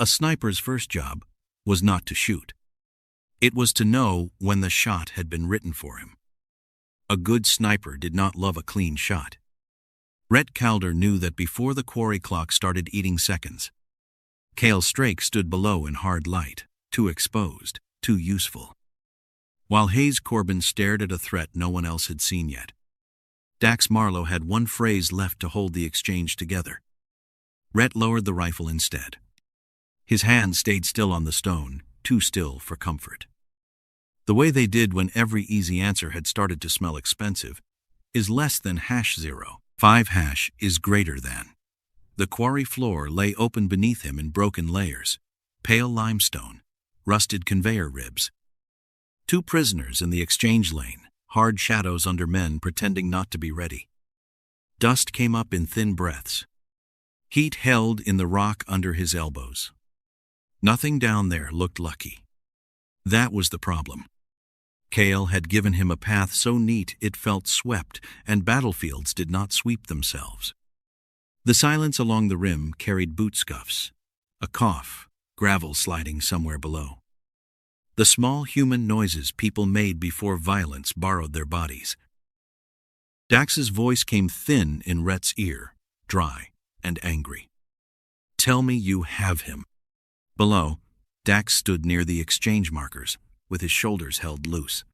A sniper's first job was not to shoot. It was to know when the shot had been written for him. A good sniper did not love a clean shot. Rhett Calder knew that before the quarry clock started eating seconds. Kale Strake stood below in hard light, too exposed, too useful. While Corbin stared at a threat no one else had seen yet. Dax Marlow had one phrase left to hold the exchange together. Rhett lowered the rifle instead. His hand stayed still on the stone, too still for comfort. The way they did when every easy answer had started to smell expensive is less than #0. 5# is greater than. The quarry floor lay open beneath him in broken layers, pale limestone, rusted conveyor ribs. 2 prisoners in the exchange lane, hard shadows under men pretending not to be ready. Dust came up in thin breaths. Heat held in the rock under his elbows. Nothing down there looked lucky. That was the problem. Kale had given him a path so neat it felt swept, and battlefields did not sweep themselves. The silence along the rim carried boot scuffs, a cough, gravel sliding somewhere below. The small human noises people made before violence borrowed their bodies. Dax's voice came thin in Rhett's ear, dry and angry. "Tell me you have him." Below, Dax stood near the exchange markers, with his shoulders held loose.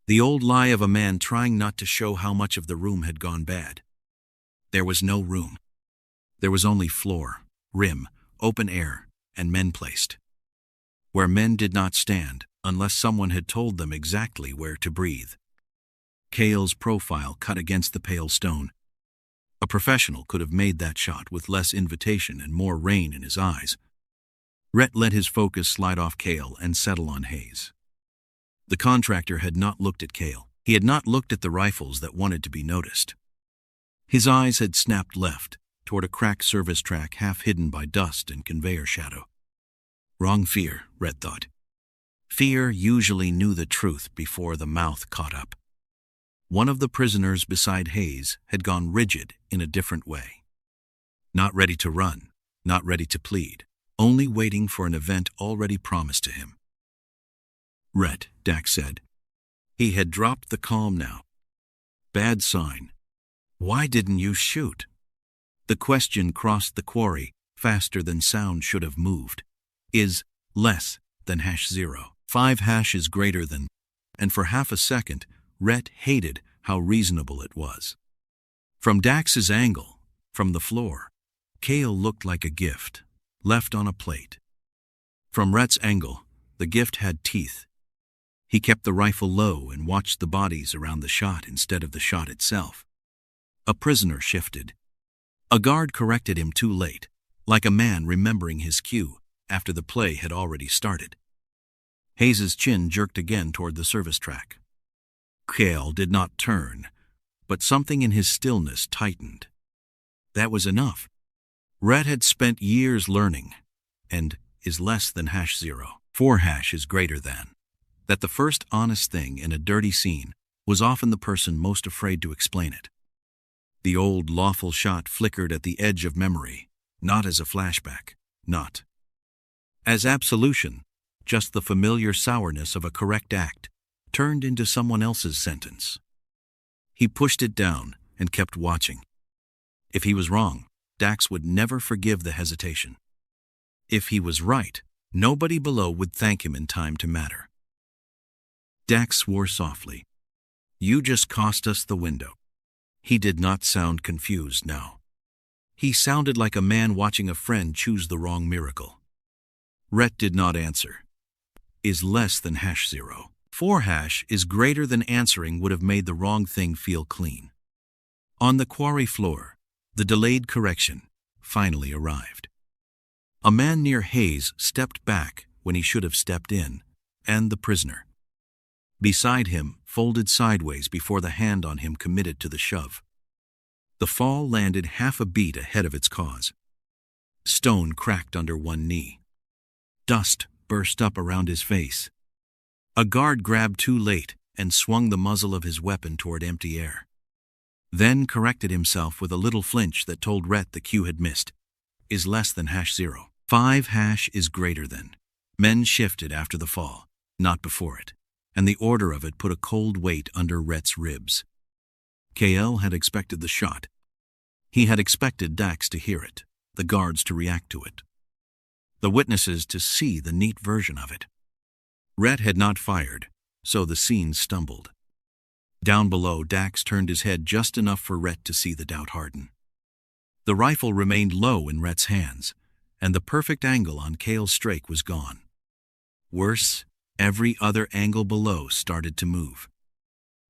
The old lie of a man trying not to show how much of the room had gone bad. There was no room. There was only floor, rim, open air, and men placed. Where men did not stand, unless someone had told them exactly where to breathe. Kale's profile cut against the pale stone. A professional could have made that shot with less invitation and more rain in his eyes. Rhett let his focus slide off Kale and settle on Hayes. The contractor had not looked at Kale. He had not looked at the rifles that wanted to be noticed. His eyes had snapped left, toward a cracked service track half hidden by dust and conveyor shadow. Wrong fear, Rhett thought. Fear usually knew the truth before the mouth caught up. One of the prisoners beside Hayes had gone rigid in a different way. Not ready to run, not ready to plead, only waiting for an event already promised to him. "Rhett," Dax said. He had dropped the calm now. "Bad sign. Why didn't you shoot?" The question crossed the quarry faster than sound should have moved. Is less than #0. 5# is greater than, and for half a second, Rhett hated how reasonable it was. From Dax's angle, from the floor, Kale looked like a gift, left on a plate. From Rhett's angle, the gift had teeth. He kept the rifle low and watched the bodies around the shot instead of the shot itself. A prisoner shifted. A guard corrected him too late, like a man remembering his cue after the play had already started. Hayes's chin jerked again toward the service track. Kale did not turn, but something in his stillness tightened. That was enough. Rhett had spent years learning, and is less than #0. 4# is greater than. That the first honest thing in a dirty scene was often the person most afraid to explain it. The old lawful shot flickered at the edge of memory, not as a flashback, not as absolution, just the familiar sourness of a correct act, turned into someone else's sentence. He pushed it down and kept watching. If he was wrong, Dax would never forgive the hesitation. If he was right, nobody below would thank him in time to matter. Dax swore softly. "You just cost us the window." He did not sound confused now. He sounded like a man watching a friend choose the wrong miracle. Rhett did not answer. Is less than #0. 4# is greater than answering would have made the wrong thing feel clean. On the quarry floor, the delayed correction finally arrived. A man near Hayes stepped back when he should have stepped in, and the prisoner. Beside him, folded sideways before the hand on him committed to the shove. The fall landed half a beat ahead of its cause. Stone cracked under one knee. Dust burst up around his face. A guard grabbed too late and swung the muzzle of his weapon toward empty air. Then corrected himself with a little flinch that told Rhett the cue had missed. Is less than #0. 5# is greater than. Men shifted after the fall, not before it, and the order of it put a cold weight under Rhett's ribs. Kale had expected the shot. He had expected Dax to hear it, the guards to react to it, the witnesses to see the neat version of it. Rhett had not fired, so the scene stumbled. Down below, Dax turned his head just enough for Rhett to see the doubt harden. The rifle remained low in Rhett's hands, and the perfect angle on Kale's strake was gone. Worse, every other angle below started to move.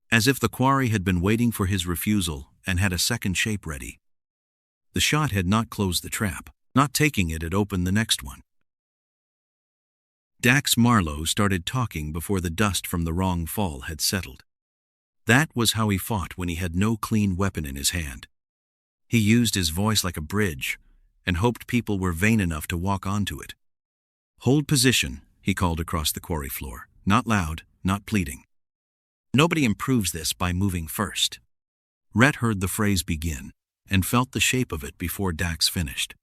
As if the quarry had been waiting for his refusal and had a second shape ready. The shot had not closed the trap. Not taking it had opened the next one. Dax Marlow started talking before the dust from the wrong fall had settled. That was how he fought when he had no clean weapon in his hand. He used his voice like a bridge and hoped people were vain enough to walk onto it. "Hold position," he called across the quarry floor. Not loud, not pleading. "Nobody improves this by moving first." Rhett heard the phrase begin and felt the shape of it before Dax finished.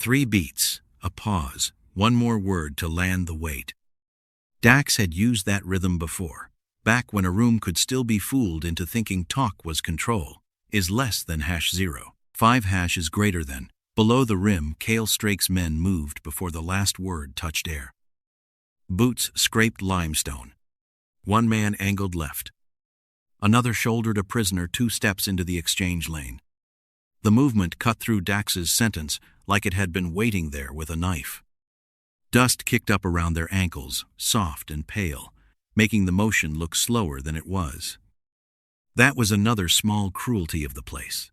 3 beats, a pause, one more word to land the weight. Dax had used that rhythm before, back when a room could still be fooled into thinking talk was control. Is less than #0. 5# is greater than. Below the rim, Kale Strake's men moved before the last word touched air. Boots scraped limestone. One man angled left. Another shouldered a prisoner 2 steps into the exchange lane. The movement cut through Dax's sentence like it had been waiting there with a knife. Dust kicked up around their ankles, soft and pale, making the motion look slower than it was. That was another small cruelty of the place.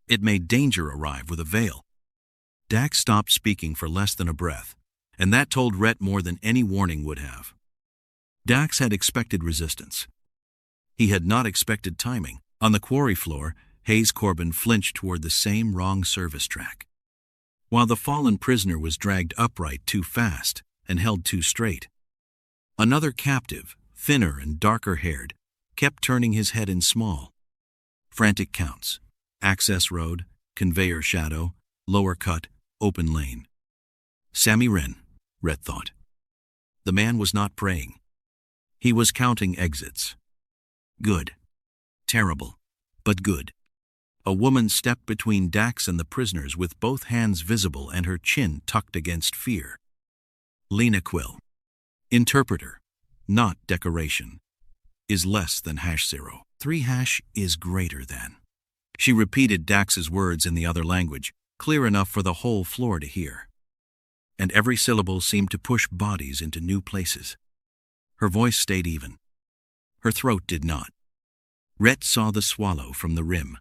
It made danger arrive with a veil. Dax stopped speaking for less than a breath, and that told Rhett more than any warning would have. Dax had expected resistance. He had not expected timing. On the quarry floor, Corbin flinched toward the same wrong service track, while the fallen prisoner was dragged upright too fast and held too straight. Another captive, thinner and darker-haired, kept turning his head in small, frantic counts: access road, conveyor shadow, lower cut, open lane. Sammy Ren, Rhett thought. The man was not praying. He was counting exits. Good. Terrible, but good. A woman stepped between Dax and the prisoners with both hands visible and her chin tucked against fear. Lena Quill. Interpreter, not decoration. Is less than #0. 3# is greater than. She repeated Dax's words in the other language, clear enough for the whole floor to hear. And every syllable seemed to push bodies into new places. Her voice stayed even. Her throat did not. Rhett saw the swallow from the rim.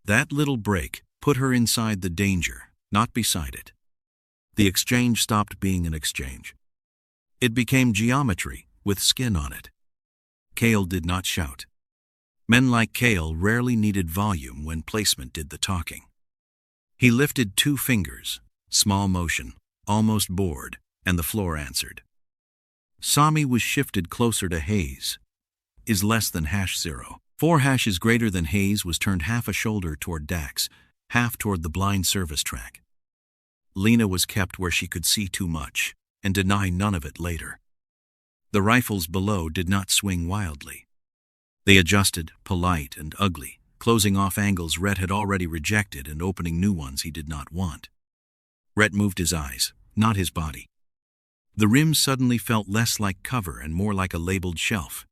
That little break put her inside the danger, not beside it. The exchange stopped being an exchange. It became geometry with skin on it. Kale did not shout. Men like Kale rarely needed volume when placement did the talking. He lifted 2 fingers, small motion, almost bored, and the floor answered. Sammy was shifted closer to Hayes. Is less than #0. 4# is greater than. Hayes was turned half a shoulder toward Dax, half toward the blind service track. Lena was kept where she could see too much and deny none of it later. The rifles below did not swing wildly. They adjusted, polite and ugly, closing off angles Rhett had already rejected and opening new ones he did not want. Rhett moved his eyes, not his body. The rim suddenly felt less like cover and more like a labeled shelf.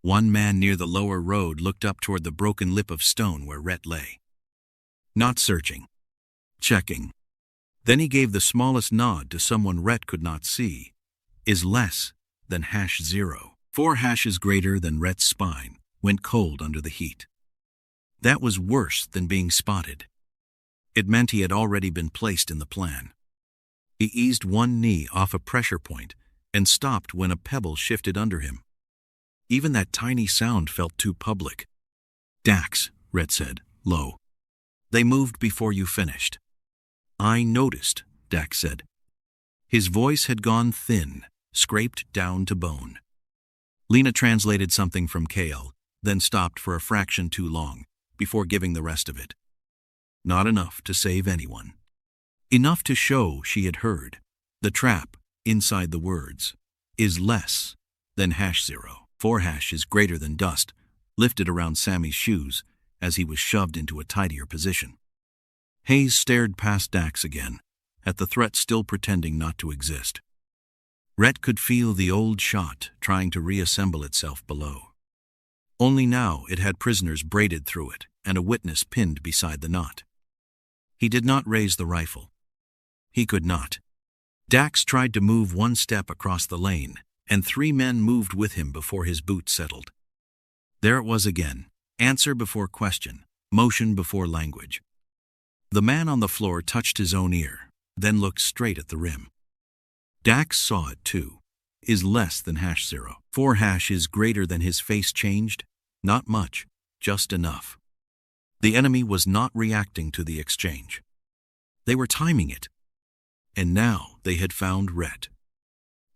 One man near the lower road looked up toward the broken lip of stone where Rhett lay. Not searching. Checking. Then he gave the smallest nod to someone Rhett could not see. Is less than #0. 4# is greater than. Rhett's spine went cold under the heat. That was worse than being spotted. It meant he had already been placed in the plan. He eased one knee off a pressure point and stopped when a pebble shifted under him. Even that tiny sound felt too public. "Dax," Rhett said, low. "They moved before you finished." "I noticed," Dax said. His voice had gone thin, scraped down to bone. Lena translated something from Kale, then stopped for a fraction too long, before giving the rest of it. Not enough to save anyone. Enough to show she had heard. The trap, inside the words, is less than #0. 4# is greater than dust, lifted around Sammy's shoes as he was shoved into a tidier position. Hayes stared past Dax again, at the threat still pretending not to exist. Rhett could feel the old shot trying to reassemble itself below. Only now it had prisoners braided through it and a witness pinned beside the knot. He did not raise the rifle. He could not. Dax tried to move one step across the lane, and 3 men moved with him before his boot settled. There it was again, answer before question, motion before language. The man on the floor touched his own ear, then looked straight at the rim. Dax saw it too. Is less than #0. 4# is greater than his face changed? Not much, just enough. The enemy was not reacting to the exchange. They were timing it. And now they had found Rhett.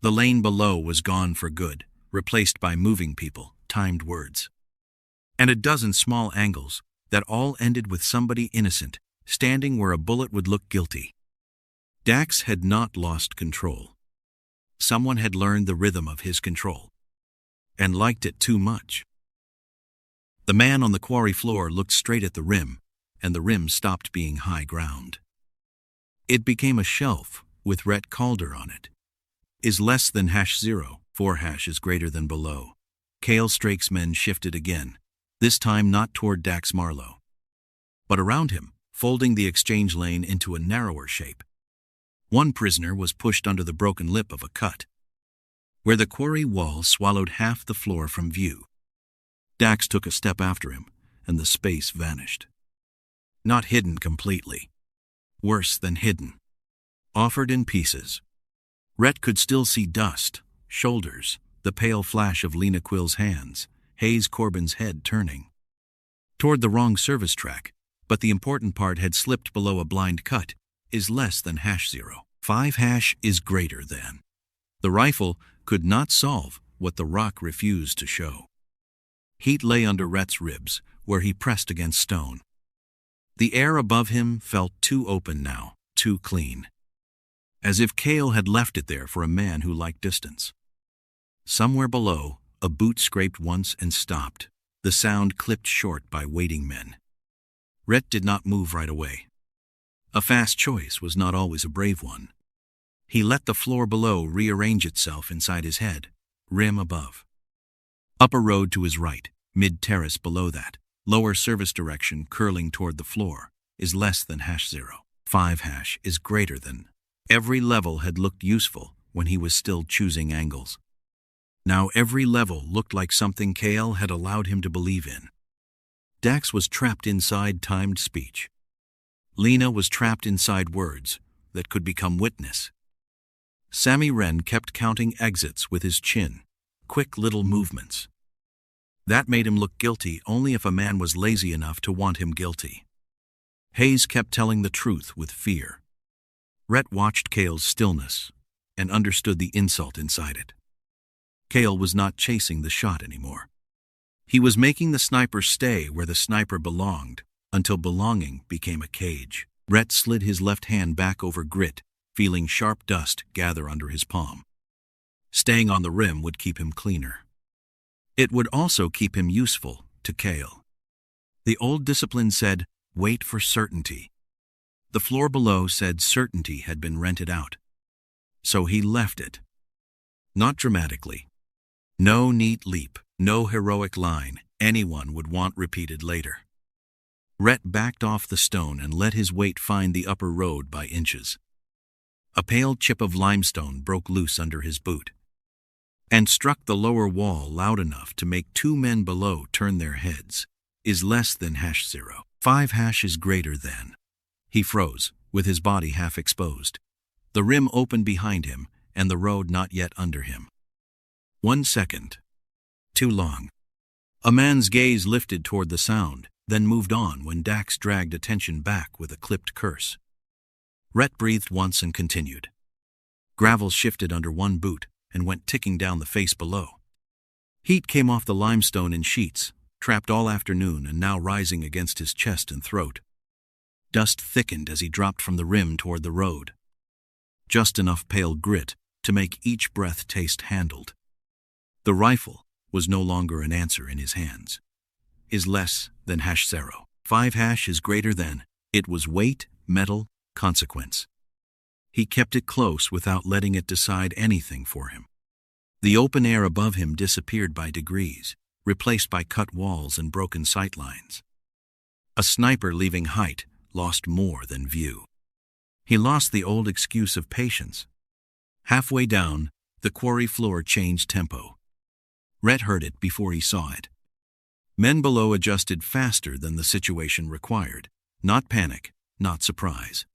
The lane below was gone for good, replaced by moving people, timed words. And a dozen small angles that all ended with somebody innocent, standing where a bullet would look guilty. Dax had not lost control. Someone had learned the rhythm of his control, and liked it too much. The man on the quarry floor looked straight at the rim, and the rim stopped being high ground. It became a shelf with Rhett Calder on it. Is less than #0. 4# is greater than below. Kale Strake's men shifted again, this time not toward Dax Marlow, but around him, folding the exchange lane into a narrower shape. One prisoner was pushed under the broken lip of a cut, where the quarry wall swallowed half the floor from view. Dax took a step after him, and the space vanished. Not hidden completely. Worse than hidden. Offered in pieces. Rhett could still see dust, shoulders, the pale flash of Lena Quill's hands, Hayes Corbin's head turning toward the wrong service track, but the important part had slipped below a blind cut. Is less than #0. 5# is greater than. The rifle could not solve what the rock refused to show. Heat lay under Rhett's ribs, where he pressed against stone. The air above him felt too open now, too clean. As if Kale had left it there for a man who liked distance. Somewhere below, a boot scraped once and stopped, the sound clipped short by waiting men. Rhett did not move right away. A fast choice was not always a brave one. He let the floor below rearrange itself inside his head, rim above. Upper road to his right, mid-terrace below that, lower service direction curling toward the floor, is less than #0. 5# is greater than. Every level had looked useful when he was still choosing angles. Now every level looked like something Kale had allowed him to believe in. Dax was trapped inside timed speech. Lena was trapped inside words that could become witness. Sammy Ren kept counting exits with his chin, quick little movements. That made him look guilty only if a man was lazy enough to want him guilty. Hayes kept telling the truth with fear. Rhett watched Kale's stillness and understood the insult inside it. Kale was not chasing the shot anymore. He was making the sniper stay where the sniper belonged, until belonging became a cage. Rhett slid his left hand back over grit, feeling sharp dust gather under his palm. Staying on the rim would keep him cleaner. It would also keep him useful to Kale. The old discipline said, wait for certainty. The floor below said certainty had been rented out. So he left it. Not dramatically. No neat leap, no heroic line anyone would want repeated later. Rhett backed off the stone and let his weight find the upper road by inches. A pale chip of limestone broke loose under his boot and struck the lower wall loud enough to make 2 men below turn their heads. Is less than #0. 5# is greater than. He froze, with his body half exposed. The rim opened behind him, and the road not yet under him. 1 second. Too long. A man's gaze lifted toward the sound, then moved on when Dax dragged attention back with a clipped curse. Rhett breathed once and continued. Gravel shifted under one boot and went ticking down the face below. Heat came off the limestone in sheets, trapped all afternoon and now rising against his chest and throat. Dust thickened as he dropped from the rim toward the road. Just enough pale grit to make each breath taste handled. The rifle was no longer an answer in his hands. Is less than #0. 5# is greater than. It was weight, metal, consequence. He kept it close without letting it decide anything for him. The open air above him disappeared by degrees, replaced by cut walls and broken sightlines. A sniper leaving height lost more than view. He lost the old excuse of patience. Halfway down, the quarry floor changed tempo. Rhett heard it before he saw it. Men below adjusted faster than the situation required. Not panic, not surprise.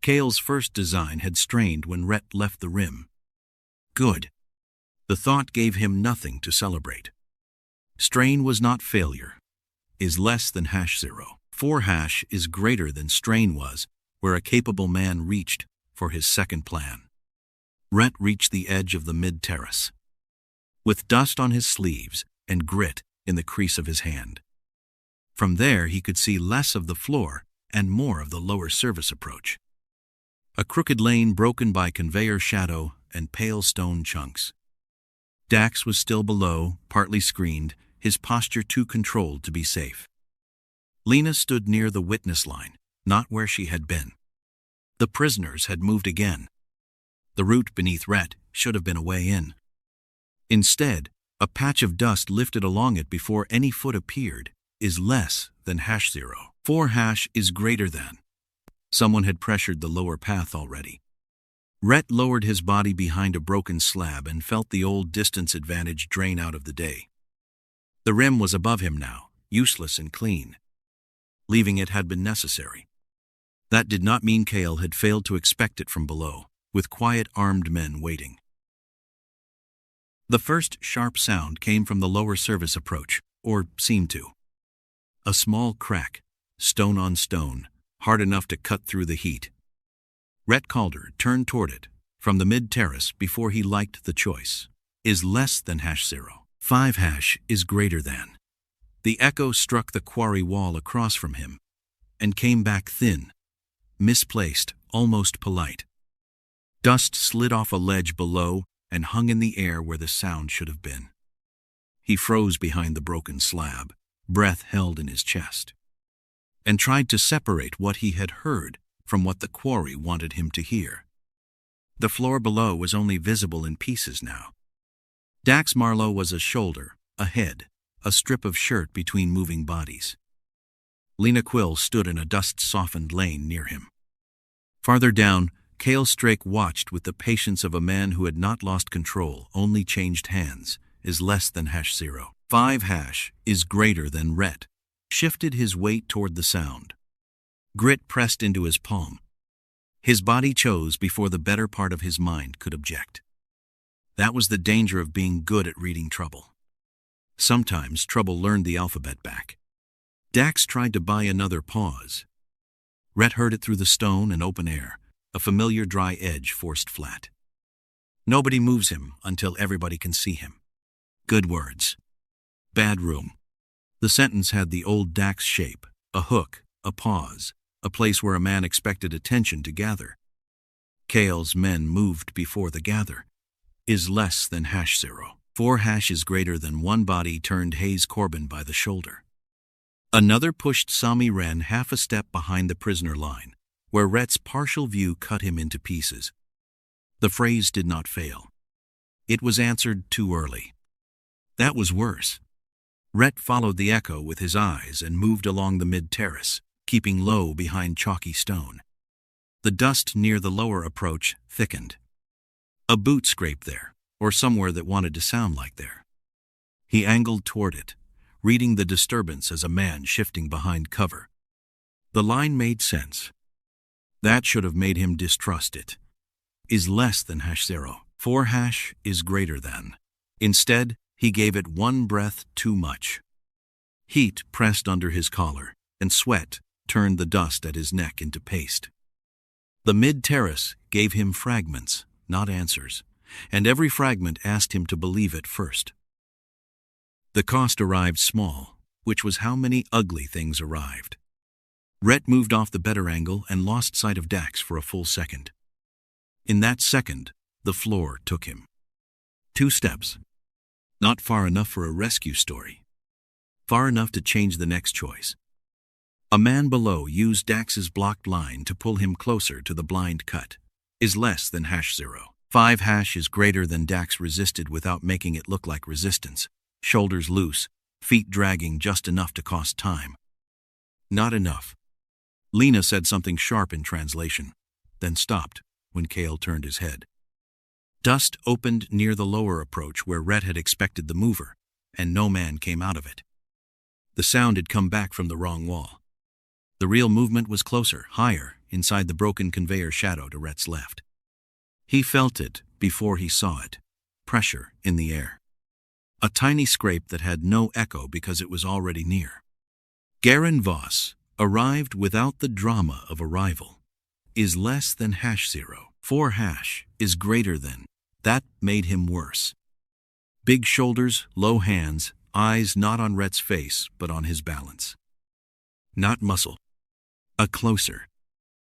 Kale's first design had strained when Rhett left the rim. Good. The thought gave him nothing to celebrate. Strain was not failure. Is less than #0. 4# is greater than strain was, where a capable man reached for his second plan. Rhett reached the edge of the mid-terrace, with dust on his sleeves and grit in the crease of his hand. From there he could see less of the floor and more of the lower service approach. A crooked lane broken by conveyor shadow and pale stone chunks. Dax was still below, partly screened, his posture too controlled to be safe. Lena stood near the witness line, not where she had been. The prisoners had moved again. The route beneath Rhett should have been a way in. Instead, a patch of dust lifted along it before any foot appeared. Is less than #0. 4# is greater than. Someone had pressured the lower path already. Rhett lowered his body behind a broken slab and felt the old distance advantage drain out of the day. The rim was above him now, useless and clean. Leaving it had been necessary. That did not mean Kale had failed to expect it from below, with quiet armed men waiting. The first sharp sound came from the lower service approach, or seemed to. A small crack, stone on stone, hard enough to cut through the heat. Rhett Calder turned toward it, from the mid-terrace before he liked the choice. Is less than #0. 5# is greater than. The echo struck the quarry wall across from him, and came back thin, misplaced, almost polite. Dust slid off a ledge below and hung in the air where the sound should have been. He froze behind the broken slab, breath held in his chest, and tried to separate what he had heard from what the quarry wanted him to hear. The floor below was only visible in pieces now. Dax Marlow was a shoulder, a head, a strip of shirt between moving bodies. Lena Quill stood in a dust-softened lane near him. Farther down, Kale Strake watched with the patience of a man who had not lost control, only changed hands. Is less than #0. 5# is greater than. Rhett shifted his weight toward the sound. Grit pressed into his palm. His body chose before the better part of his mind could object. That was the danger of being good at reading trouble. Sometimes trouble learned the alphabet back. Dax tried to buy another pause. Rhett heard it through the stone and open air, a familiar dry edge forced flat. Nobody moves him until everybody can see him. Good words. Bad room. The sentence had the old Dax shape, a hook, a pause, a place where a man expected attention to gather. Kale's men moved before the gather. Is less than #0. 4# is greater than. One body turned Hayes Corbin by the shoulder. Another pushed Sammy Ren half a step behind the prisoner line, where Rhett's partial view cut him into pieces. The phrase did not fail. It was answered too early. That was worse. Rhett followed the echo with his eyes and moved along the mid-terrace, keeping low behind chalky stone. The dust near the lower approach thickened. A boot scraped there, or somewhere that wanted to sound like there. He angled toward it, reading the disturbance as a man shifting behind cover. The line made sense. That should have made him distrust it. Is less than #0. 4# is greater than. Instead, he gave it one breath too much. Heat pressed under his collar, and sweat turned the dust at his neck into paste. The mid-terrace gave him fragments, not answers, and every fragment asked him to believe it first. The cost arrived small, which was how many ugly things arrived. Rhett moved off the better angle and lost sight of Dax for a full second. In that second, the floor took him. 2 steps. Not far enough for a rescue story. Far enough to change the next choice. A man below used Dax's blocked line to pull him closer to the blind cut. Is less than #0. 5 is greater than Dax resisted without making it look like resistance. Shoulders loose, feet dragging just enough to cost time. Not enough. Lena said something sharp in translation, then stopped when Kale turned his head. Dust opened near the lower approach where Rhett had expected the mover, and no man came out of it. The sound had come back from the wrong wall. The real movement was closer, higher, inside the broken conveyor shadow to Rhett's left. He felt it before he saw it. Pressure in the air. A tiny scrape that had no echo because it was already near. Garen Voss arrived without the drama of arrival. Is less than #0. 4 is greater than. That made him worse. Big shoulders, low hands, eyes not on Rhett's face but on his balance. Not muscle. A closer.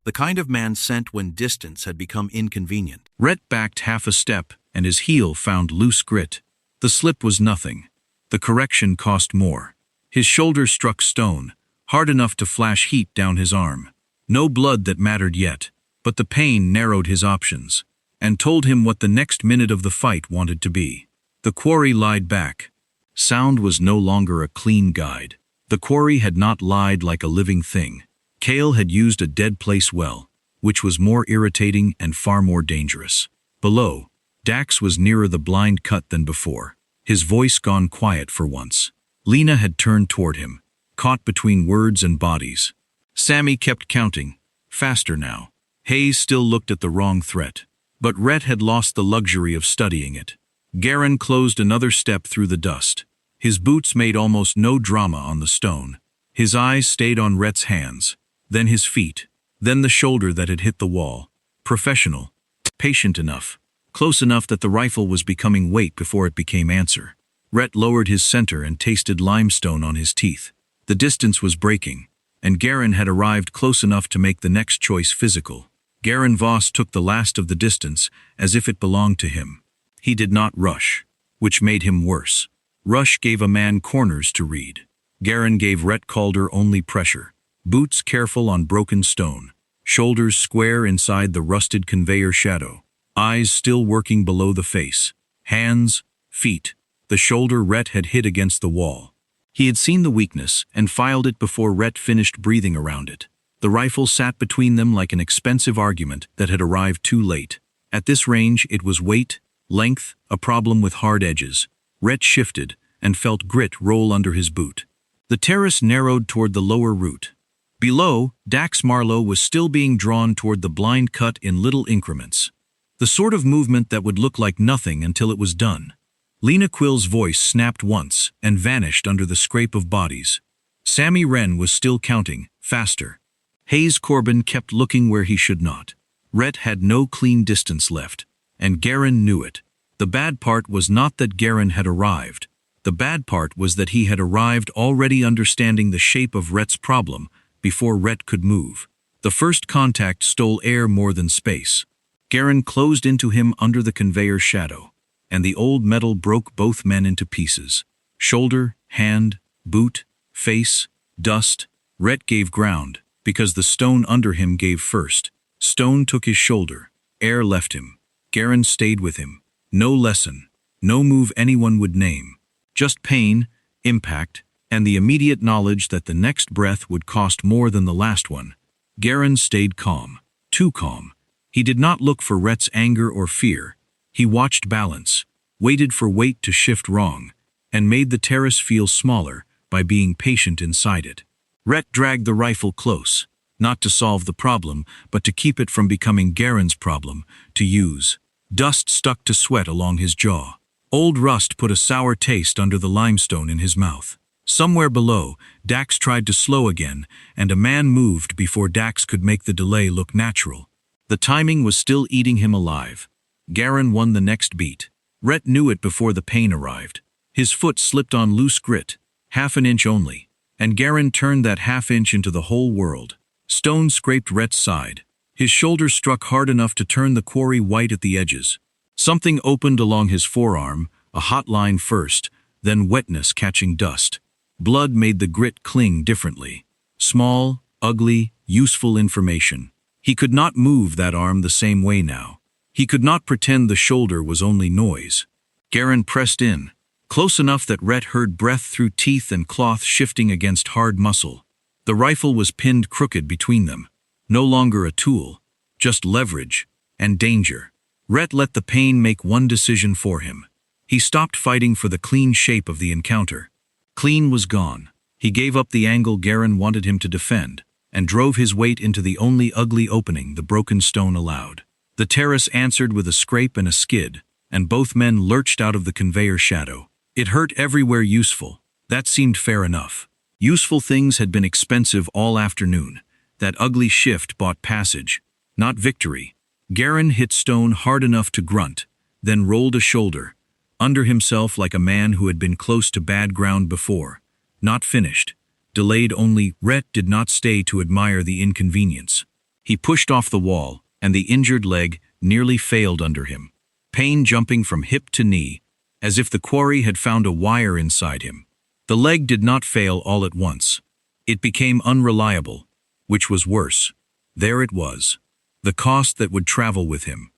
The kind of man sent when distance had become inconvenient. Rhett backed half a step, and his heel found loose grit. The slip was nothing. The correction cost more. His shoulder struck stone, hard enough to flash heat down his arm. No blood that mattered yet, but the pain narrowed his options, and told him what the next minute of the fight wanted to be. The quarry lied back. Sound was no longer a clean guide. The quarry had not lied like a living thing. Kale had used a dead place well, which was more irritating and far more dangerous. Below, Dax was nearer the blind cut than before, his voice gone quiet for once. Lena had turned toward him, caught between words and bodies. Sammy kept counting, faster now. Hayes still looked at the wrong threat, but Rhett had lost the luxury of studying it. Garen closed another step through the dust. His boots made almost no drama on the stone. His eyes stayed on Rhett's hands, then his feet, then the shoulder that had hit the wall. Professional, patient enough, close enough that the rifle was becoming weight before it became answer. Rhett lowered his center and tasted limestone on his teeth. The distance was breaking, and Garen had arrived close enough to make the next choice physical. Garen Voss took the last of the distance as if it belonged to him. He did not rush, which made him worse. Rush gave a man corners to read. Garen gave Rhett Calder only pressure. Boots careful on broken stone. Shoulders square inside the rusted conveyor shadow. Eyes still working below the face. Hands, feet. The shoulder Rhett had hit against the wall. He had seen the weakness and filed it before Rhett finished breathing around it. The rifle sat between them like an expensive argument that had arrived too late. At this range, it was weight, length, a problem with hard edges. Rhett shifted and felt grit roll under his boot. The terrace narrowed toward the lower route. Below, Dax Marlow was still being drawn toward the blind cut in little increments. The sort of movement that would look like nothing until it was done. Lena Quill's voice snapped once and vanished under the scrape of bodies. Sammy Ren was still counting, faster. Hayes Corbin kept looking where he should not. Rhett had no clean distance left, and Garen knew it. The bad part was not that Garen had arrived. The bad part was that he had arrived already understanding the shape of Rhett's problem before Rhett could move. The first contact stole air more than space. Garen closed into him under the conveyor shadow, and the old metal broke both men into pieces. Shoulder, hand, boot, face, dust. Rhett gave ground, because the stone under him gave first. Stone took his shoulder. Air left him. Garen stayed with him. No lesson. No move anyone would name. Just pain, impact, and the immediate knowledge that the next breath would cost more than the last one. Garen stayed calm. Too calm. He did not look for Rhett's anger or fear. He watched balance, waited for weight to shift wrong, and made the terrace feel smaller by being patient inside it. Rhett dragged the rifle close, not to solve the problem, but to keep it from becoming Garen's problem, to use. Dust stuck to sweat along his jaw. Old rust put a sour taste under the limestone in his mouth. Somewhere below, Dax tried to slow again, and a man moved before Dax could make the delay look natural. The timing was still eating him alive. Garen won the next beat. Rhett knew it before the pain arrived. His foot slipped on loose grit, half an inch only, and Garen turned that half-inch into the whole world. Stone scraped Rhett's side. His shoulder struck hard enough to turn the quarry white at the edges. Something opened along his forearm, a hot line first, then wetness catching dust. Blood made the grit cling differently. Small, ugly, useful information. He could not move that arm the same way now. He could not pretend the shoulder was only noise. Garen pressed in, close enough that Rhett heard breath through teeth and cloth shifting against hard muscle. The rifle was pinned crooked between them. No longer a tool, just leverage and danger. Rhett let the pain make one decision for him. He stopped fighting for the clean shape of the encounter. Clean was gone. He gave up the angle Garen wanted him to defend, and drove his weight into the only ugly opening the broken stone allowed. The terrace answered with a scrape and a skid, and both men lurched out of the conveyor shadow. It hurt everywhere useful. That seemed fair enough. Useful things had been expensive all afternoon. That ugly shift bought passage, not victory. Garen hit stone hard enough to grunt, then rolled a shoulder, under himself like a man who had been close to bad ground before. Not finished. Delayed only. Rhett did not stay to admire the inconvenience. He pushed off the wall, and the injured leg nearly failed under him. Pain jumping from hip to knee, as if the quarry had found a wire inside him. The leg did not fail all at once. It became unreliable, which was worse. There it was. The cost that would travel with him.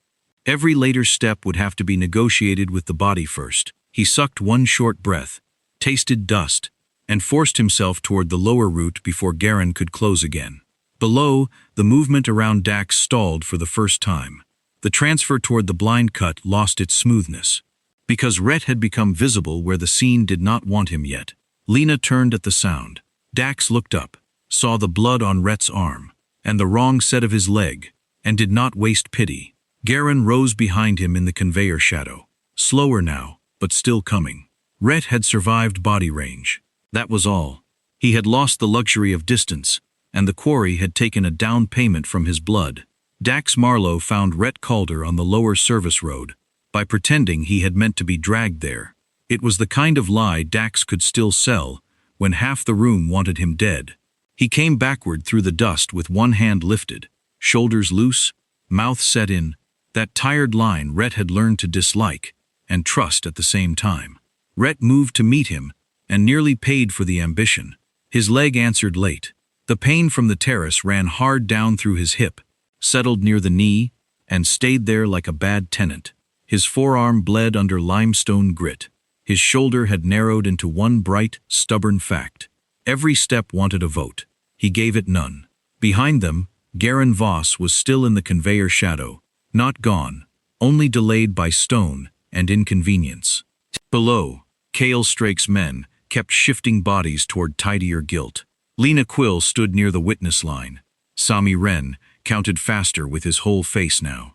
Every later step would have to be negotiated with the body first. He sucked one short breath, tasted dust, and forced himself toward the lower route before Garen could close again. Below, the movement around Dax stalled for the first time. The transfer toward the blind cut lost its smoothness. Because Rhett had become visible where the scene did not want him yet. Lena turned at the sound. Dax looked up, saw the blood on Rhett's arm, and the wrong set of his leg, and did not waste pity. Garen rose behind him in the conveyor shadow. Slower now, but still coming. Rhett had survived body range. That was all. He had lost the luxury of distance, and the quarry had taken a down payment from his blood. Dax Marlow found Rhett Calder on the lower service road, by pretending he had meant to be dragged there. It was the kind of lie Dax could still sell, when half the room wanted him dead. He came backward through the dust with one hand lifted, shoulders loose, mouth set in, that tired line Rhett had learned to dislike and trust at the same time. Rhett moved to meet him and nearly paid for the ambition. His leg answered late. The pain from the terrace ran hard down through his hip, settled near the knee, and stayed there like a bad tenant. His forearm bled under limestone grit. His shoulder had narrowed into one bright, stubborn fact. Every step wanted a vote. He gave it none. Behind them, Garen Voss was still in the conveyor shadow, not gone, only delayed by stone and inconvenience. Below, Kale Strake's men kept shifting bodies toward tidier guilt. Lena Quill stood near the witness line. Sammy Ren counted faster with his whole face now.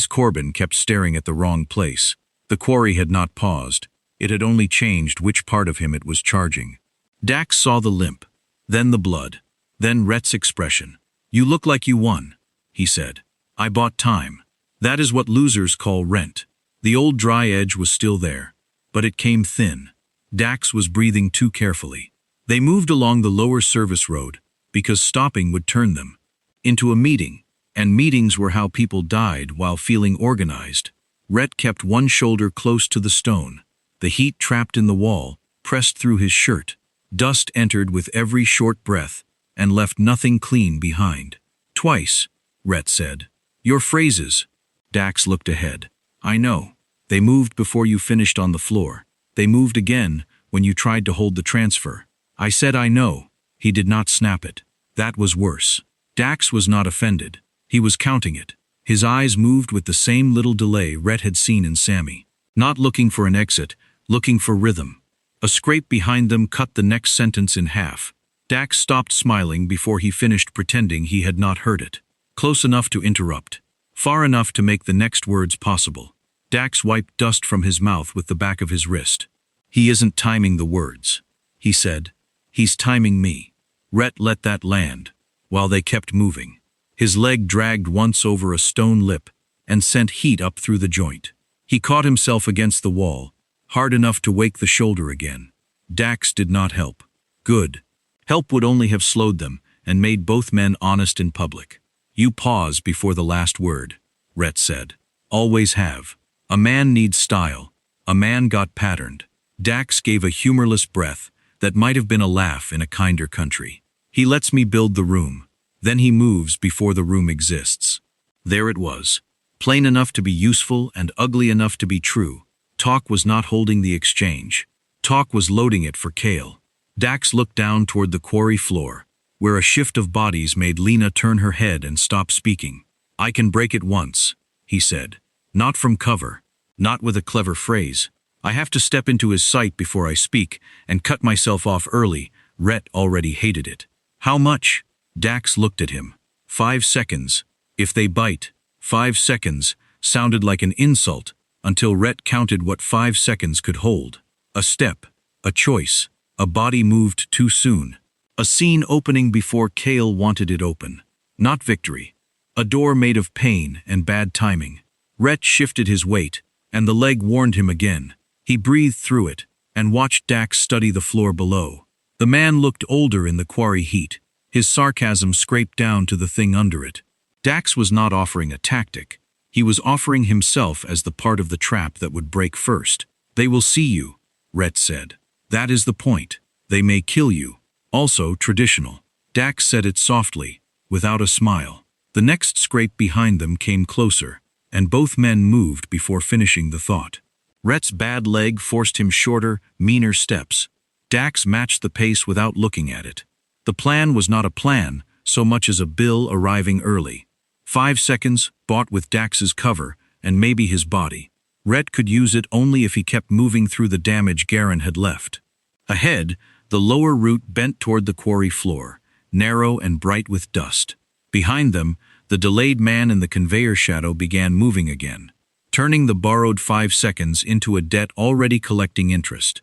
Corbin kept staring at the wrong place. The quarry had not paused. It had only changed which part of him it was charging. Dax saw the limp, then the blood, then Rhett's expression. "You look like you won," he said. "I bought time. That is what losers call rent." The old dry edge was still there, but it came thin. Dax was breathing too carefully. They moved along the lower service road, because stopping would turn them into a meeting, and meetings were how people died while feeling organized. Rhett kept one shoulder close to the stone. The heat trapped in the wall pressed through his shirt. Dust entered with every short breath and left nothing clean behind. "Twice," Rhett said. "Your phrases." Dax looked ahead. "I know. They moved before you finished on the floor. They moved again when you tried to hold the transfer. I said I know." He did not snap it. That was worse. Dax was not offended. He was counting it. His eyes moved with the same little delay Rhett had seen in Sammy. Not looking for an exit, looking for rhythm. A scrape behind them cut the next sentence in half. Dax stopped smiling before he finished pretending he had not heard it. Close enough to interrupt. Far enough to make the next words possible. Dax wiped dust from his mouth with the back of his wrist. "He isn't timing the words," he said. "He's timing me." Rhett let that land, while they kept moving. His leg dragged once over a stone lip and sent heat up through the joint. He caught himself against the wall, hard enough to wake the shoulder again. Dax did not help. Good. Help would only have slowed them and made both men honest in public. You pause before the last word, Rhett said. Always have. A man needs style. A man got patterned. Dax gave a humorless breath that might have been a laugh in a kinder country. He lets me build the room. Then he moves before the room exists. There it was. Plain enough to be useful and ugly enough to be true. Talk was not holding the exchange. Talk was loading it for Kale. Dax looked down toward the quarry floor, where a shift of bodies made Lena turn her head and stop speaking. I can break it once, he said. Not from cover. Not with a clever phrase. I have to step into his sight before I speak and cut myself off early. Rhett already hated it. How much? Dax looked at him. 5 seconds. If they bite. 5 seconds sounded like an insult until Rhett counted what 5 seconds could hold. A step. A choice. A body moved too soon. A scene opening before Kale wanted it open. Not victory. A door made of pain and bad timing. Rhett shifted his weight, and the leg warned him again. He breathed through it and watched Dax study the floor below. The man looked older in the quarry heat. His sarcasm scraped down to the thing under it. Dax was not offering a tactic. He was offering himself as the part of the trap that would break first. They will see you, Rhett said. That is the point. They may kill you. Also traditional. Dax said it softly, without a smile. The next scrape behind them came closer, and both men moved before finishing the thought. Rhett's bad leg forced him shorter, meaner steps. Dax matched the pace without looking at it. The plan was not a plan, so much as a bill arriving early. 5 seconds, bought with Dax's cover, and maybe his body. Rhett could use it only if he kept moving through the damage Garen had left. Ahead, the lower route bent toward the quarry floor, narrow and bright with dust. Behind them, the delayed man in the conveyor shadow began moving again, turning the borrowed 5 seconds into a debt already collecting interest.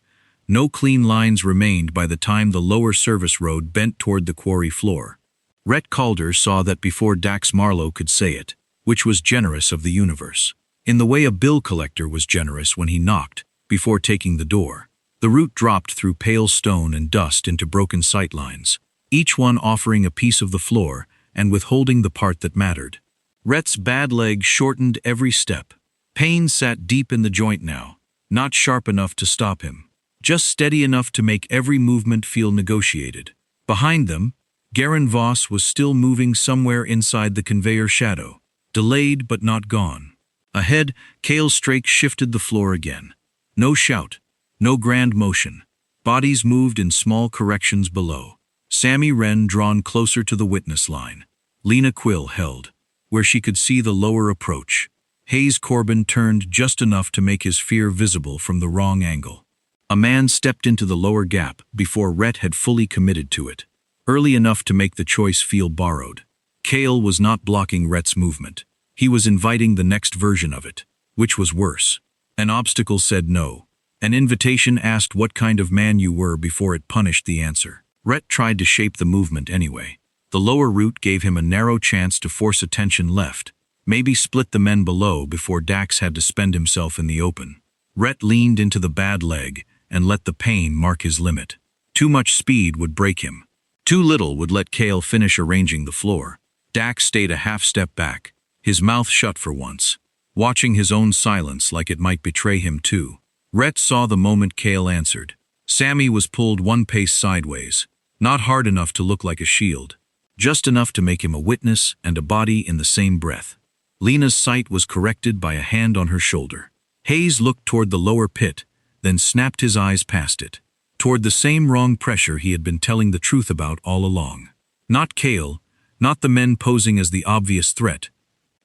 No clean lines remained by the time the lower service road bent toward the quarry floor. Rhett Calder saw that before Dax Marlow could say it, which was generous of the universe. In the way a bill collector was generous when he knocked, before taking the door. The route dropped through pale stone and dust into broken sightlines, each one offering a piece of the floor and withholding the part that mattered. Rhett's bad leg shortened every step. Pain sat deep in the joint now, not sharp enough to stop him, just steady enough to make every movement feel negotiated. Behind them, Garen Voss was still moving somewhere inside the conveyor shadow, delayed but not gone. Ahead, Kale's strake shifted the floor again. No shout, no grand motion. Bodies moved in small corrections below. Sammy Ren drawn closer to the witness line. Lena Quill held, where she could see the lower approach. Corbin turned just enough to make his fear visible from the wrong angle. A man stepped into the lower gap before Rhett had fully committed to it, early enough to make the choice feel borrowed. Kale was not blocking Rhett's movement. He was inviting the next version of it, which was worse. An obstacle said no. An invitation asked what kind of man you were before it punished the answer. Rhett tried to shape the movement anyway. The lower route gave him a narrow chance to force attention left, maybe split the men below before Dax had to spend himself in the open. Rhett leaned into the bad leg and let the pain mark his limit. Too much speed would break him. Too little would let Kale finish arranging the floor. Dax stayed a half step back, his mouth shut for once, watching his own silence like it might betray him too. Rhett saw the moment Kale answered. Sammy was pulled one pace sideways, not hard enough to look like a shield, just enough to make him a witness and a body in the same breath. Lena's sight was corrected by a hand on her shoulder. Hayes looked toward the lower pit, then snapped his eyes past it, toward the same wrong pressure he had been telling the truth about all along. Not Kale, not the men posing as the obvious threat.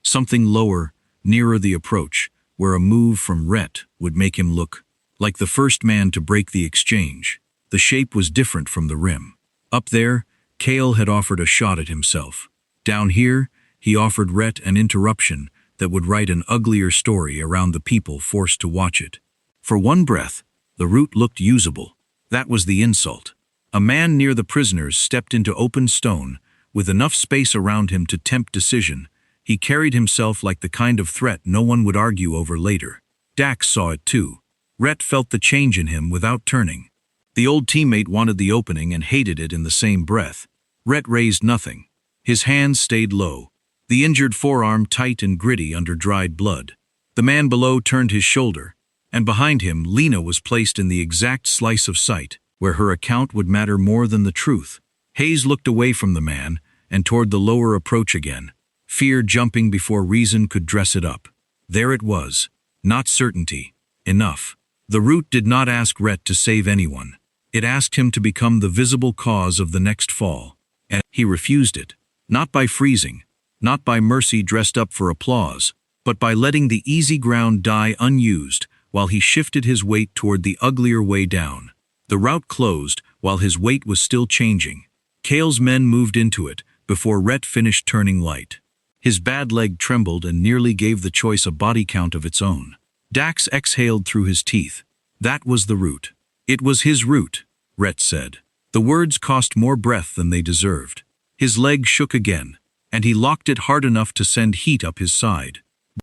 Something lower, nearer the approach, where a move from Rhett would make him look like the first man to break the exchange. The shape was different from the rim. Up there, Kale had offered a shot at himself. Down here, he offered Rhett an interruption that would write an uglier story around the people forced to watch it. For one breath, the route looked usable. That was the insult. A man near the prisoners stepped into open stone, with enough space around him to tempt decision. He carried himself like the kind of threat no one would argue over later. Dax saw it too. Rhett felt the change in him without turning. The old teammate wanted the opening and hated it in the same breath. Rhett raised nothing. His hands stayed low, the injured forearm tight and gritty under dried blood. The man below turned his shoulder, and behind him Lena was placed in the exact slice of sight where her account would matter more than the truth. Hayes looked away from the man and toward the lower approach again, fear jumping before reason could dress it up. There it was, not certainty, enough. The root did not ask Rhett to save anyone. It asked him to become the visible cause of the next fall, and he refused it, not by freezing, not by mercy dressed up for applause, but by letting the easy ground die unused while he shifted his weight toward the uglier way down. The route closed while his weight was still changing. Kale's men moved into it before Rhett finished turning light. His bad leg trembled and nearly gave the choice a body count of its own. Dax exhaled through his teeth. That was the route. It was his route, Rhett said. The words cost more breath than they deserved. His leg shook again, and he locked it hard enough to send heat up his side.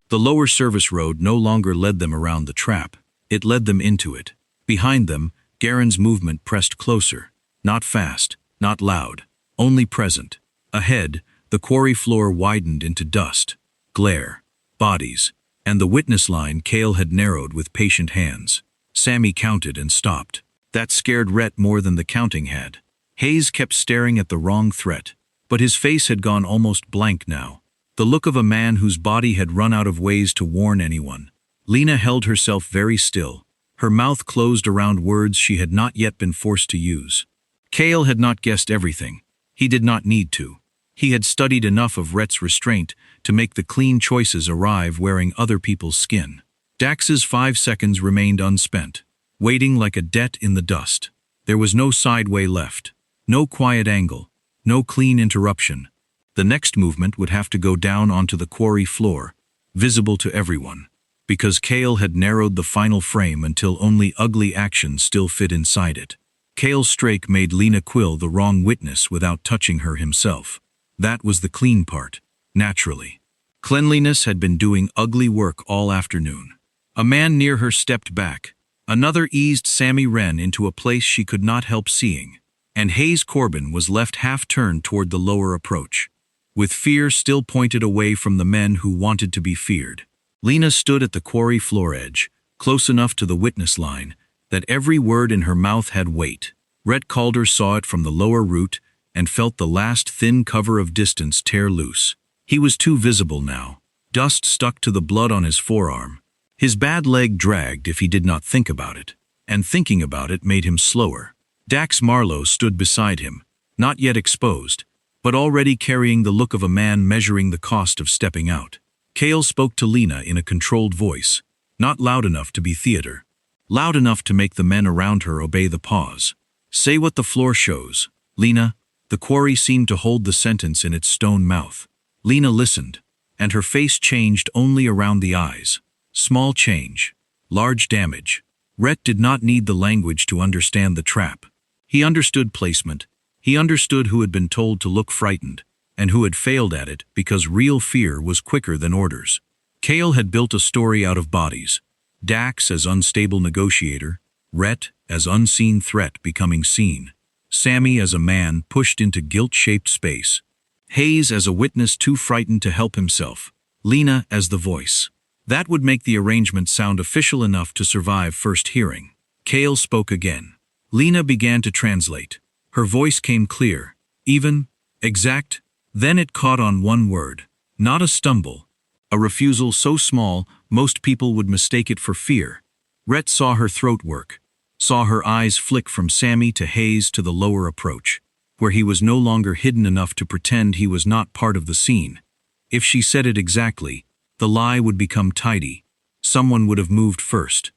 The lower service road no longer led them around the trap. It led them into it. Behind them, Garen's movement pressed closer. Not fast, not loud, only present. Ahead, the quarry floor widened into dust, glare, bodies, and the witness line Kale had narrowed with patient hands. Sammy counted and stopped. That scared Rhett more than the counting had. Hayes kept staring at the wrong threat, but his face had gone almost blank now. The look of a man whose body had run out of ways to warn anyone. Lena held herself very still, her mouth closed around words she had not yet been forced to use. Kale had not guessed everything. He did not need to. He had studied enough of Rhett's restraint to make the clean choices arrive wearing other people's skin. Dax's 5 seconds remained unspent, waiting like a debt in the dust. There was no side way left, no quiet angle, no clean interruption. The next movement would have to go down onto the quarry floor, visible to everyone, because Kale had narrowed the final frame until only ugly actions still fit inside it. Kale's strake made Lena Quill the wrong witness without touching her himself. That was the clean part, naturally. Cleanliness had been doing ugly work all afternoon. A man near her stepped back. Another eased Sammy Ren into a place she could not help seeing, and Corbin was left half-turned toward the lower approach, with fear still pointed away from the men who wanted to be feared. Lena stood at the quarry floor edge, close enough to the witness line that every word in her mouth had weight. Rhett Calder saw it from the lower route and felt the last thin cover of distance tear loose. He was too visible now. Dust stuck to the blood on his forearm. His bad leg dragged if he did not think about it, and thinking about it made him slower. Dax Marlow stood beside him, not yet exposed, but already carrying the look of a man measuring the cost of stepping out. Kale spoke to Lena in a controlled voice, not loud enough to be theater, loud enough to make the men around her obey the pause. Say what the floor shows, Lena. The quarry seemed to hold the sentence in its stone mouth. Lena listened, and her face changed only around the eyes. Small change, large damage. Rhett did not need the language to understand the trap. He understood placement. He understood who had been told to look frightened, and who had failed at it because real fear was quicker than orders. Kale had built a story out of bodies. Dax as unstable negotiator, Rhett as unseen threat becoming seen, Sammy as a man pushed into guilt-shaped space, Hayes as a witness too frightened to help himself, Lena as the voice. That would make the arrangement sound official enough to survive first hearing. Kale spoke again. Lena began to translate. Her voice came clear, even, exact. Then it caught on one word. Not a stumble. A refusal so small, most people would mistake it for fear. Rhett saw her throat work, saw her eyes flick from Sammy to Hayes to the lower approach, where he was no longer hidden enough to pretend he was not part of the scene. If she said it exactly, the lie would become tidy. Someone would have moved first.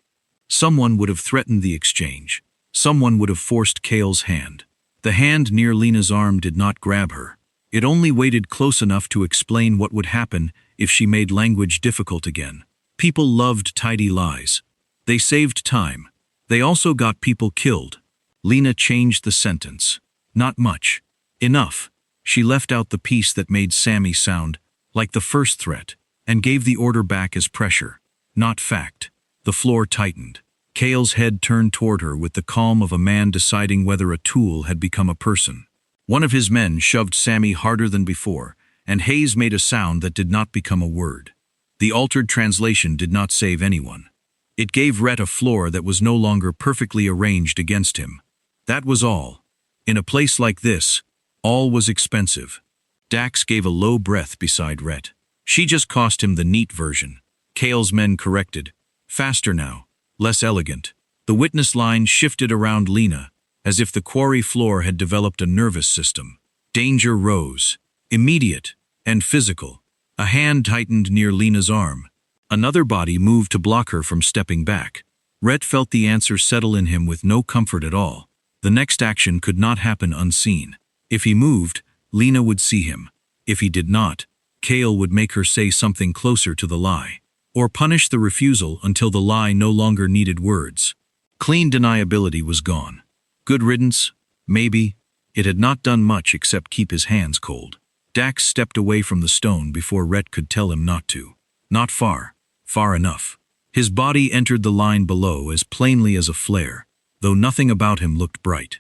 Someone would have threatened the exchange. Someone would have forced Kale's hand. The hand near Lena's arm did not grab her. It only waited close enough to explain what would happen if she made language difficult again. People loved tidy lies. They saved time. They also got people killed. Lena changed the sentence. Not much. Enough. She left out the piece that made Sammy sound like the first threat, and gave the order back as pressure, not fact. The floor tightened. Kale's head turned toward her with the calm of a man deciding whether a tool had become a person. One of his men shoved Sammy harder than before, and Hayes made a sound that did not become a word. The altered translation did not save anyone. It gave Rhett a floor that was no longer perfectly arranged against him. That was all. In a place like this, all was expensive. Dax gave a low breath beside Rhett. She just cost him the neat version. Kale's men corrected. Faster now, less elegant. The witness line shifted around Lena, as if the quarry floor had developed a nervous system. Danger rose, immediate and physical. A hand tightened near Lena's arm. Another body moved to block her from stepping back. Rhett felt the answer settle in him with no comfort at all. The next action could not happen unseen. If he moved, Lena would see him. If he did not, Kale would make her say something closer to the lie, or punish the refusal until the lie no longer needed words. Clean deniability was gone. Good riddance, maybe. It had not done much except keep his hands cold. Dax stepped away from the stone before Rhett could tell him not to. Not far. Far enough. His body entered the line below as plainly as a flare, though nothing about him looked bright.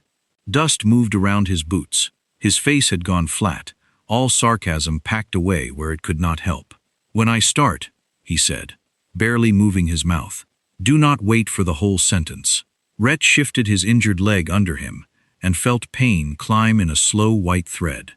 Dust moved around his boots. His face had gone flat, all sarcasm packed away where it could not help. "When I start," he said, barely moving his mouth. "Do not wait for the whole sentence." Rhett shifted his injured leg under him and felt pain climb in a slow white thread.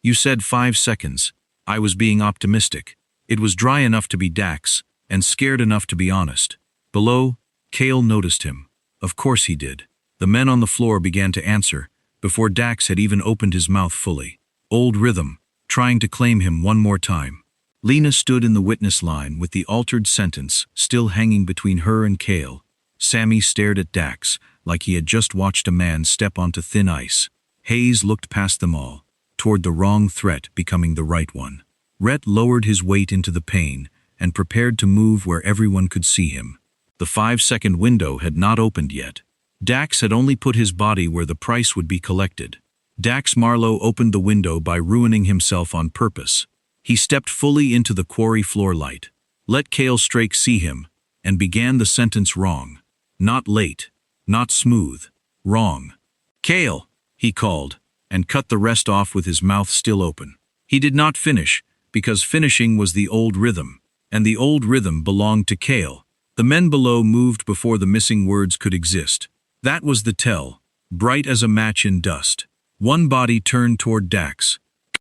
"You said 5 seconds. I was being optimistic." It was dry enough to be Dax, and scared enough to be honest. Below, Kale noticed him. Of course he did. The men on the floor began to answer, before Dax had even opened his mouth fully. Old rhythm, trying to claim him one more time. Lena stood in the witness line with the altered sentence still hanging between her and Kale. Sammy stared at Dax like he had just watched a man step onto thin ice. Hayes looked past them all, toward the wrong threat becoming the right one. Rhett lowered his weight into the pain and prepared to move where everyone could see him. The 5-second window had not opened yet. Dax had only put his body where the price would be collected. Dax Marlow opened the window by ruining himself on purpose. He stepped fully into the quarry floor light, let Kale Strake see him, and began the sentence wrong. Not late, not smooth, wrong. "Kale," he called, and cut the rest off with his mouth still open. He did not finish, because finishing was the old rhythm, and the old rhythm belonged to Kale. The men below moved before the missing words could exist. That was the tell, bright as a match in dust. One body turned toward Dax.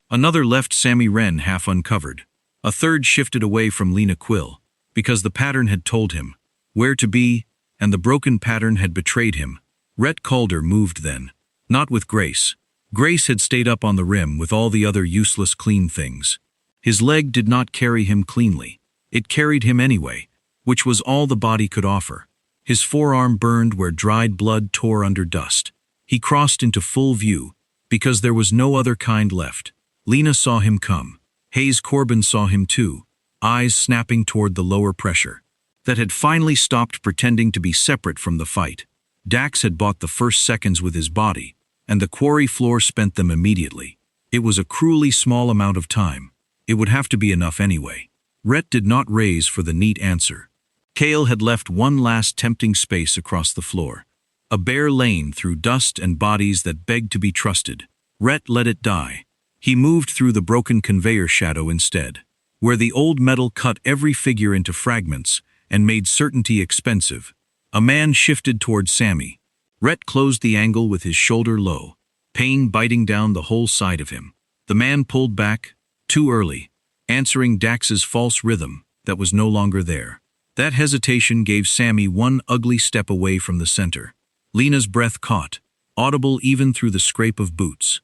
Another left Sammy Ren half uncovered. A third shifted away from Lena Quill, because the pattern had told him where to be, and the broken pattern had betrayed him. Rhett Calder moved then, not with grace. Grace had stayed up on the rim with all the other useless clean things. His leg did not carry him cleanly. It carried him anyway, which was all the body could offer. His forearm burned where dried blood tore under dust. He crossed into full view, because there was no other kind left. Lena saw him come. Hayes Corbin saw him too, eyes snapping toward the lower pressure. That had finally stopped pretending to be separate from the fight. Dax had bought the first seconds with his body, and the quarry floor spent them immediately. It was a cruelly small amount of time. It would have to be enough anyway. Rhett did not raise for the neat answer. Kale had left one last tempting space across the floor. A bare lane through dust and bodies that begged to be trusted. Rhett let it die. He moved through the broken conveyor shadow instead, where the old metal cut every figure into fragments and made certainty expensive. A man shifted toward Sammy. Rhett closed the angle with his shoulder low, pain biting down the whole side of him. The man pulled back, too early, answering Dax's false rhythm that was no longer there. That hesitation gave Sammy one ugly step away from the center. Lena's breath caught, audible even through the scrape of boots.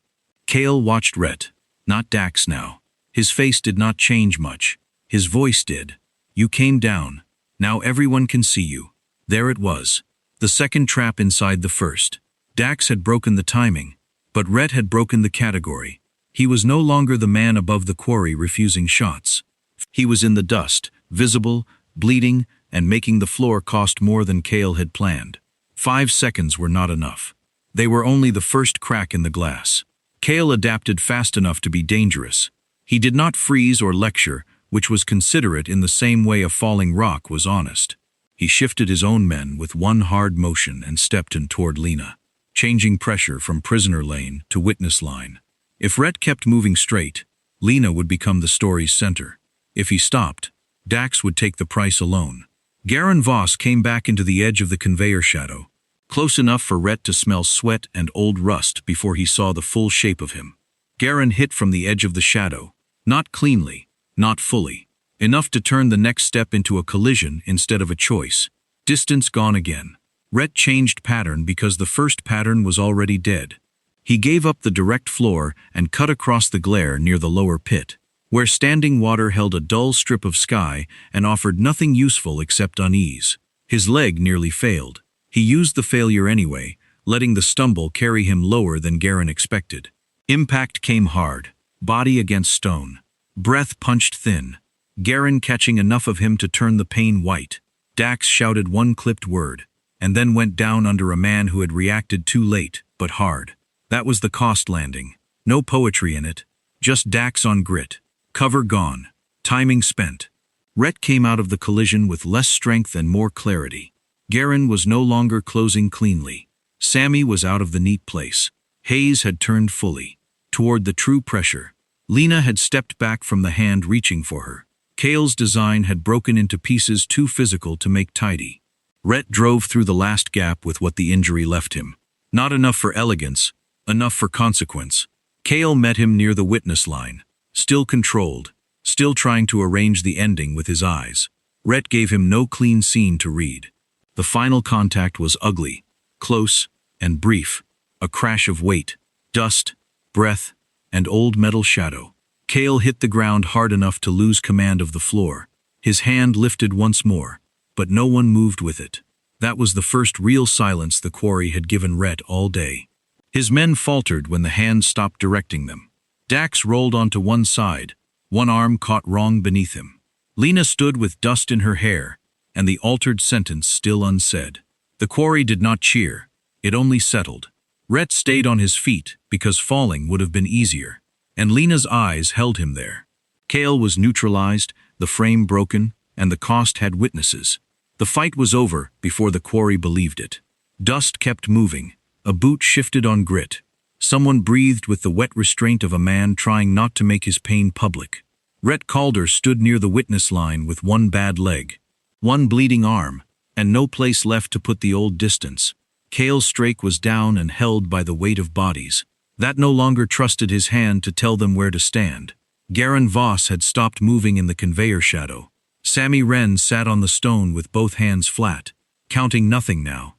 Kale watched Rhett, not Dax now. His face did not change much. His voice did. "You came down. Now everyone can see you." There it was. The second trap inside the first. Dax had broken the timing, but Rhett had broken the category. He was no longer the man above the quarry refusing shots. He was in the dust, visible, bleeding, and making the floor cost more than Kale had planned. 5 seconds were not enough. They were only the first crack in the glass. Kale adapted fast enough to be dangerous. He did not freeze or lecture, which was considerate in the same way a falling rock was honest. He shifted his own men with one hard motion and stepped in toward Lena, changing pressure from prisoner lane to witness line. If Rhett kept moving straight, Lena would become the story's center. If he stopped, Dax would take the price alone. Garen Voss came back into the edge of the conveyor shadow, close enough for Rhett to smell sweat and old rust before he saw the full shape of him. Garen hit from the edge of the shadow, not cleanly, not fully, enough to turn the next step into a collision instead of a choice. Distance gone again. Rhett changed pattern because the first pattern was already dead. He gave up the direct floor and cut across the glare near the lower pit, where standing water held a dull strip of sky and offered nothing useful except unease. His leg nearly failed. He used the failure anyway, letting the stumble carry him lower than Garen expected. Impact came hard, body against stone. Breath punched thin, Garen catching enough of him to turn the pain white. Dax shouted one clipped word, and then went down under a man who had reacted too late, but hard. That was the cost landing. No poetry in it, just Dax on grit. Cover gone, timing spent. Rhett came out of the collision with less strength and more clarity. Garen was no longer closing cleanly. Sammy was out of the neat place. Hayes had turned fully, toward the true pressure. Lena had stepped back from the hand reaching for her. Kale's design had broken into pieces too physical to make tidy. Rhett drove through the last gap with what the injury left him. Not enough for elegance, enough for consequence. Kale met him near the witness line, still controlled, still trying to arrange the ending with his eyes. Rhett gave him no clean scene to read. The final contact was ugly, close, and brief. A crash of weight, dust, breath, and old metal shadow. Kale hit the ground hard enough to lose command of the floor. His hand lifted once more, but no one moved with it. That was the first real silence the Quarry had given Rhett all day. His men faltered when the hand stopped directing them. Dax rolled onto one side, one arm caught wrong beneath him. Lena stood with dust in her hair, and the altered sentence still unsaid. The Quarry did not cheer, it only settled. Rhett stayed on his feet because falling would have been easier, and Lena's eyes held him there. Kale was neutralized, the frame broken, and the cost had witnesses. The fight was over before the Quarry believed it. Dust kept moving, a boot shifted on grit. Someone breathed with the wet restraint of a man trying not to make his pain public. Rhett Calder stood near the witness line with one bad leg, one bleeding arm, and no place left to put the old distance. Kale's strake was down and held by the weight of bodies. That no longer trusted his hand to tell them where to stand. Garen Voss had stopped moving in the conveyor shadow. Sammy Ren sat on the stone with both hands flat, counting nothing now.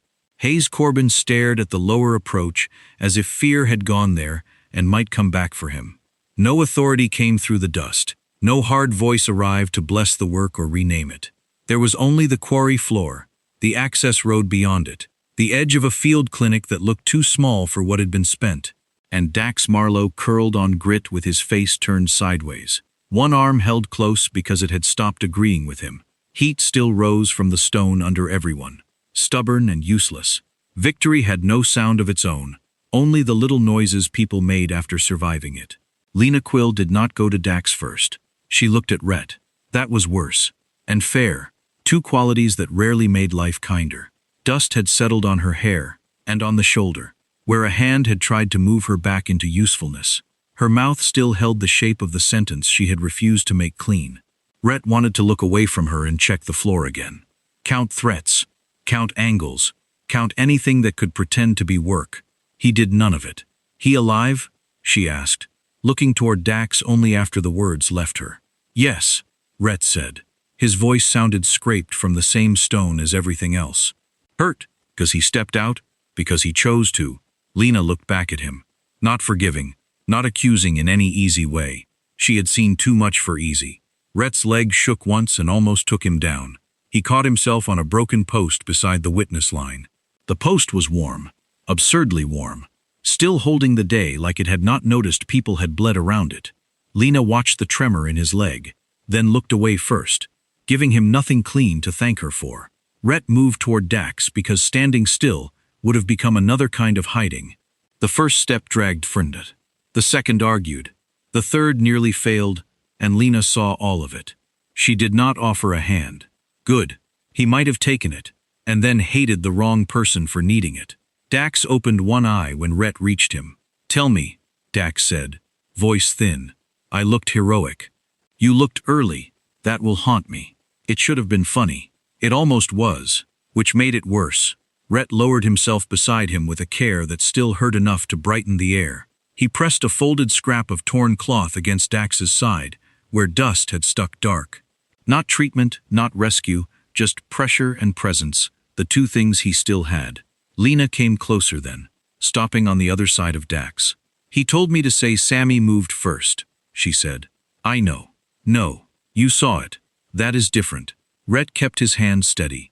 Corbin stared at the lower approach as if fear had gone there and might come back for him. No authority came through the dust. No hard voice arrived to bless the work or rename it. There was only the Quarry floor, the access road beyond it, the edge of a field clinic that looked too small for what had been spent, and Dax Marlow curled on grit with his face turned sideways. One arm held close because it had stopped agreeing with him. Heat still rose from the stone under everyone, stubborn and useless. Victory had no sound of its own, only the little noises people made after surviving it. Lena Quill did not go to Dax first. She looked at Rhett. That was worse. And fair. Two qualities that rarely made life kinder. Dust had settled on her hair, and on the shoulder, where a hand had tried to move her back into usefulness. Her mouth still held the shape of the sentence she had refused to make clean. Rhett wanted to look away from her and check the floor again. Count threats. Count angles. Count anything that could pretend to be work. He did none of it. He alive? She asked, looking toward Dax only after the words left her. Yes, Rhett said. His voice sounded scraped from the same stone as everything else. Hurt, because he stepped out, because he chose to. Lena looked back at him. Not forgiving, not accusing in any easy way. She had seen too much for easy. Rhett's leg shook once and almost took him down. He caught himself on a broken post beside the witness line. The post was warm, absurdly warm, still holding the day like it had not noticed people had bled around it. Lena watched the tremor in his leg, then looked away first, giving him nothing clean to thank her for. Rhett moved toward Dax because standing still would have become another kind of hiding. The first step dragged Frindit. The second argued. The third nearly failed, and Lena saw all of it. She did not offer a hand. Good. He might have taken it, and then hated the wrong person for needing it. Dax opened one eye when Rhett reached him. "Tell me," Dax said, voice thin. "I looked heroic." "You looked early. That will haunt me." It should have been funny. It almost was, which made it worse. Rhett lowered himself beside him with a care that still hurt enough to brighten the air. He pressed a folded scrap of torn cloth against Dax's side, where dust had stuck dark. Not treatment, not rescue, just pressure and presence, the two things he still had. Lena came closer then, stopping on the other side of Dax. "He told me to say Sammy moved first," she said. "I know." "No, you saw it. That is different." Rhett kept his hand steady.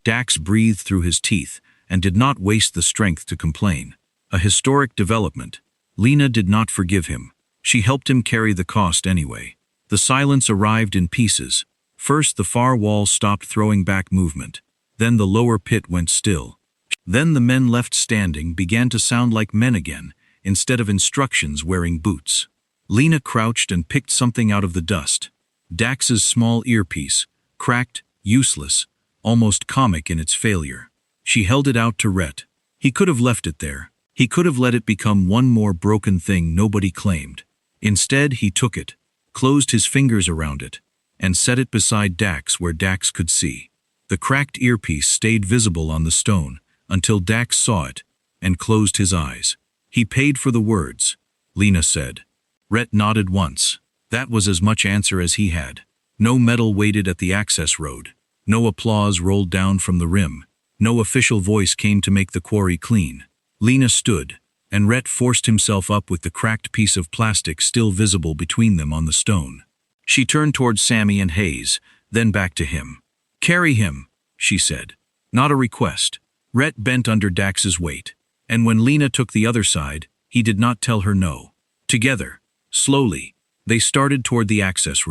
Dax breathed through his teeth and did not waste the strength to complain. A historic development. Lena did not forgive him. She helped him carry the cost anyway. The silence arrived in pieces. First, the far wall stopped throwing back movement. Then the lower pit went still. Then the men left standing began to sound like men again, instead of instructions wearing boots. Lena crouched and picked something out of the dust. Dax's small earpiece, cracked, useless, almost comic in its failure. She held it out to Rhett. He could have left it there. He could have let it become one more broken thing nobody claimed. Instead, he took it, closed his fingers around it, and set it beside Dax where Dax could see. The cracked earpiece stayed visible on the stone until Dax saw it and closed his eyes. "He paid for the words," Lena said. Rhett nodded once. That was as much answer as he had. No medal waited at the access road. No applause rolled down from the rim. No official voice came to make the quarry clean. Lena stood, and Rhett forced himself up with the cracked piece of plastic still visible between them on the stone. She turned towards Sammy and Hayes, then back to him. "Carry him," she said. Not a request. Rhett bent under Dax's weight, and when Lena took the other side, he did not tell her no. Together, slowly, they started toward the access road.